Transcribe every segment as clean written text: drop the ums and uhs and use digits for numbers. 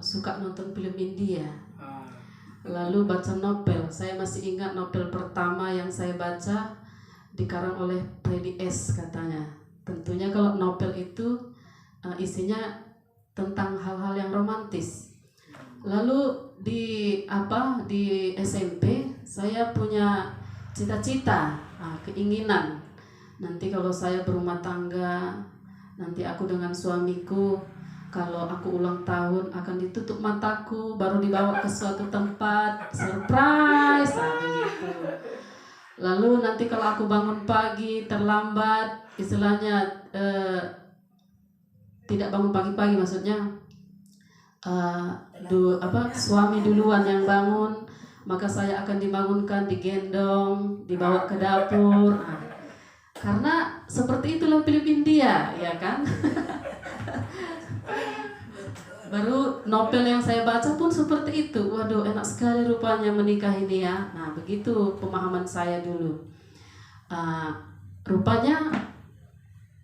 suka nonton film India, lalu baca novel. Saya masih ingat novel pertama yang saya baca dikarang oleh Freddy S katanya. Tentunya kalau novel itu isinya tentang hal-hal yang romantis. Lalu di SMP saya punya cita-cita, keinginan nanti kalau saya berumah tangga, nanti aku dengan suamiku, kalau aku ulang tahun akan ditutup mataku baru dibawa ke suatu tempat surprise, begitu. Lalu nanti kalau aku bangun pagi terlambat, istilahnya tidak bangun pagi-pagi, maksudnya suami duluan yang bangun, maka saya akan dibangunkan, digendong, dibawa ke dapur. Karena seperti itulah film India, ya kan? Baru novel yang saya baca pun seperti itu. Waduh, enak sekali rupanya menikah ini ya. Nah, begitu pemahaman saya dulu. Rupanya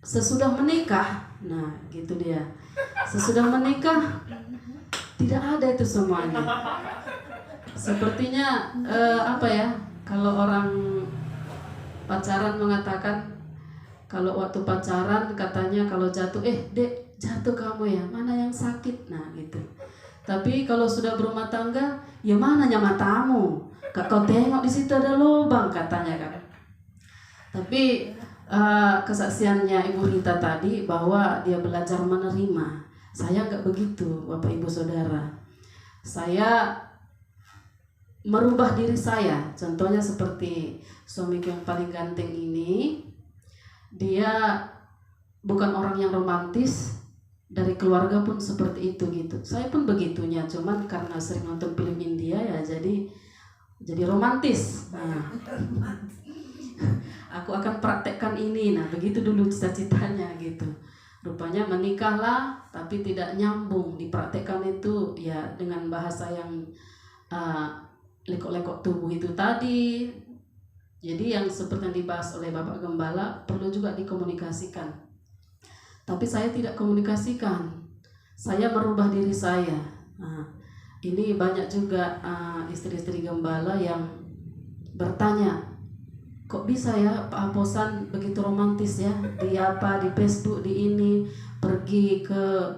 sesudah menikah, nah gitu dia. Sesudah menikah tidak ada itu semuanya. Sepertinya kalau orang pacaran mengatakan, kalau waktu pacaran katanya kalau jatuh, dek jatuh kamu ya, mana yang sakit, nah gitu. Tapi kalau sudah berumah tangga, ya mananya matamu, kau tengok di situ ada lubang katanya kan. Tapi kesaksiannya Ibu Rita tadi bahwa dia belajar menerima. Saya nggak begitu, Bapak Ibu Saudara. Saya merubah diri saya. Contohnya seperti suamiku yang paling ganteng ini, dia bukan orang yang romantis, dari keluarga pun seperti itu gitu. Saya pun begitunya, cuman karena sering nonton film India ya jadi romantis. Nah, aku akan praktekkan ini. Nah, begitu dulu cita-citanya gitu. Rupanya menikahlah, tapi tidak nyambung. Dipraktekkan itu ya dengan bahasa yang lekok-lekok tubuh itu tadi. Jadi yang seperti yang dibahas oleh Bapak Gembala perlu juga dikomunikasikan. Tapi saya tidak komunikasikan. Saya merubah diri saya. Nah, ini banyak juga istri-istri Gembala yang bertanya, kok bisa ya Pak Aposan begitu romantis ya, di Facebook, di ini, pergi ke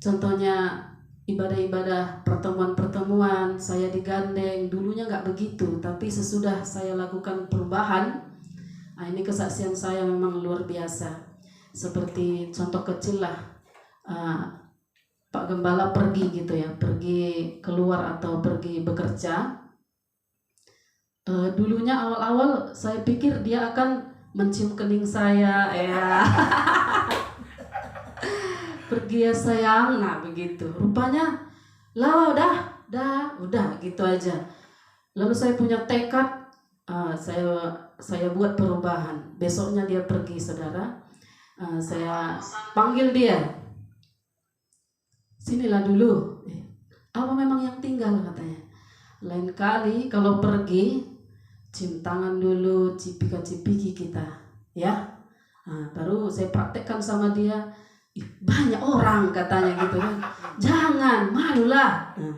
contohnya ibadah-ibadah pertemuan-pertemuan, saya digandeng. Dulunya nggak begitu, tapi sesudah saya lakukan perubahan, ini kesaksian saya memang luar biasa. Seperti contoh kecil lah, Pak Gembala pergi gitu ya, pergi keluar atau pergi bekerja. Dulunya awal-awal saya pikir dia akan mencium kening saya, ya. Pergi ya sayang, nah begitu. Rupanya lah udah gitu aja. Lalu saya punya tekad, saya buat perubahan. Besoknya dia pergi, saudara. Saya panggil dia, sinilah dulu. Apa memang yang tinggal katanya. Lain kali kalau pergi, cium tangan dulu, cipika-cipiki kita, ya. Nah, baru saya praktekkan sama dia. Banyak orang katanya gitu kan, jangan, malulah. Nah,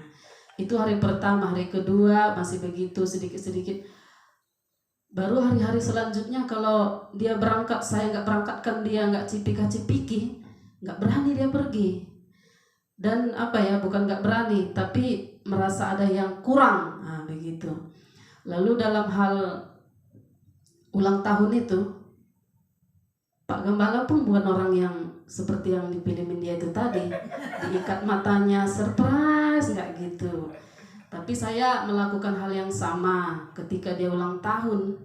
itu hari pertama. Hari kedua masih begitu, sedikit-sedikit. Baru hari-hari selanjutnya kalau dia berangkat, saya nggak berangkatkan dia, nggak cipika-cipiki, nggak berani dia pergi. Dan bukan nggak berani, tapi merasa ada yang kurang, nah begitu. Lalu dalam hal ulang tahun itu, Pak Gembala pun bukan orang yang seperti yang di film India itu tadi, diikat matanya, surprise, nggak gitu. Tapi saya melakukan hal yang sama ketika dia ulang tahun.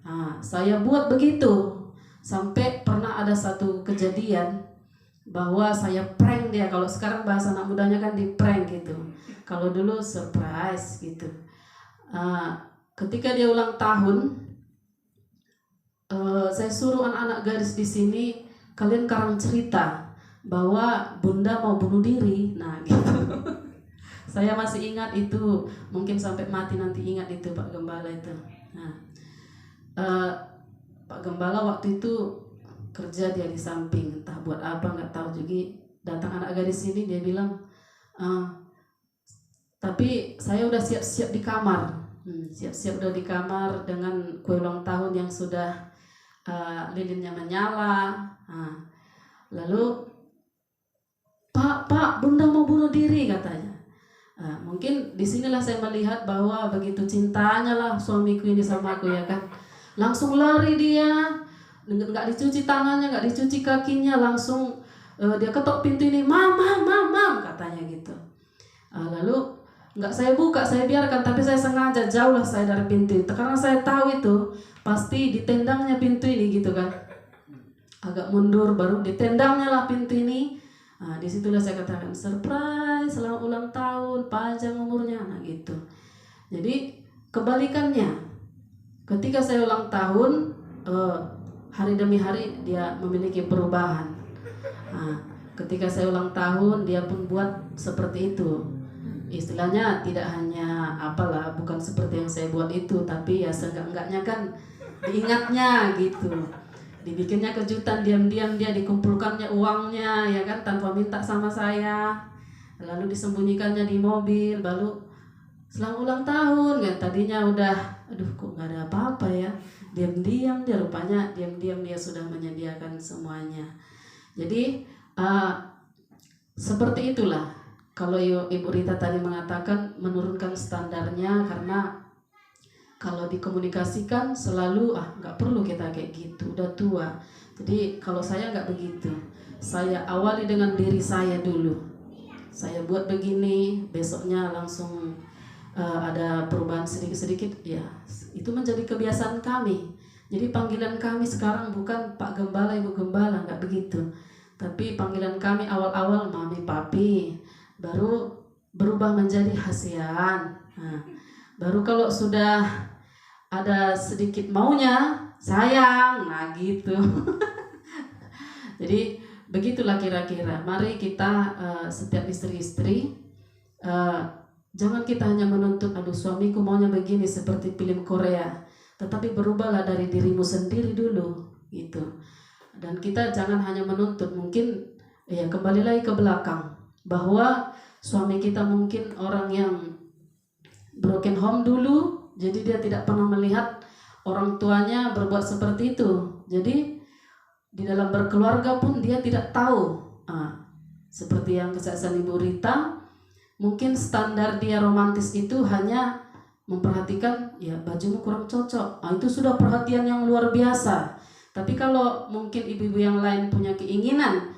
Nah, saya buat begitu. Sampai pernah ada satu kejadian bahwa saya prank dia. Kalau sekarang bahasa anak mudanya kan di prank gitu. Kalau dulu surprise gitu. Ketika dia ulang tahun, saya suruh anak-anak gadis di sini, kalian karang cerita bahwa Bunda mau bunuh diri. Nah gitu. Saya masih ingat itu, mungkin sampai mati nanti ingat itu Pak Gembala itu. Nah, Pak Gembala waktu itu kerja dia di samping, entah buat apa nggak tahu juga. Datang anak gadis sini, dia bilang, Tapi saya udah siap-siap di kamar, siap-siap udah di kamar dengan kue ulang tahun yang sudah lilinnya menyala. Lalu Pak, Bunda mau bunuh diri katanya. Mungkin disinilah saya melihat bahwa begitu cintanya lah suamiku ini sama aku ya kan. Langsung lari dia, nggak dicuci tangannya, nggak dicuci kakinya, langsung dia ketok pintu ini, mam katanya gitu. Lalu nggak saya buka, saya biarkan, tapi saya sengaja jauh lah saya dari pintu itu karena saya tahu itu pasti ditendangnya pintu ini gitu kan. Agak mundur baru ditendangnya lah pintu ini. Disitulah saya katakan surprise, selamat ulang tahun, panjang umurnya, gitu. Jadi kebalikannya, ketika saya ulang tahun, hari demi hari dia memiliki perubahan. Ketika saya ulang tahun, dia pun buat seperti itu. Istilahnya tidak hanya apalah, bukan seperti yang saya buat itu, tapi ya seenggak-enggaknya kan diingatnya gitu. Dibikinnya kejutan, diam-diam dia dikumpulkannya uangnya ya kan tanpa minta sama saya. Lalu disembunyikannya di mobil, baru selamat ulang tahun kan. Tadinya udah aduh kok nggak ada apa-apa ya. Diam-diam dia rupanya diam-diam dia sudah menyediakan semuanya. Jadi seperti itulah. Kalau Ibu Rita tadi mengatakan menurunkan standarnya, karena kalau dikomunikasikan selalu nggak perlu kita kayak gitu, udah tua. Jadi kalau saya nggak begitu, saya awali dengan diri saya dulu. Saya buat begini, besoknya langsung ada perubahan sedikit-sedikit, ya itu menjadi kebiasaan kami. Jadi panggilan kami sekarang bukan Pak Gembala, Ibu Gembala, nggak begitu. Tapi panggilan kami awal-awal Mami, Papi, baru berubah menjadi Hasian. Baru kalau sudah ada sedikit maunya, sayang, gitu. Jadi begitulah kira-kira. Mari kita setiap istri-istri, jangan kita hanya menuntut, aduh suamiku maunya begini seperti film Korea, tetapi berubahlah dari dirimu sendiri dulu, gitu. Dan kita jangan hanya menuntut, mungkin ya kembali lagi ke belakang, bahwa suami kita mungkin orang yang broken home dulu, jadi dia tidak pernah melihat orang tuanya berbuat seperti itu. Jadi di dalam berkeluarga pun dia tidak tahu. Seperti yang kesaksian Ibu Rita, mungkin standar dia romantis itu hanya memperhatikan ya bajumu kurang cocok. Itu sudah perhatian yang luar biasa. Tapi kalau mungkin ibu-ibu yang lain punya keinginan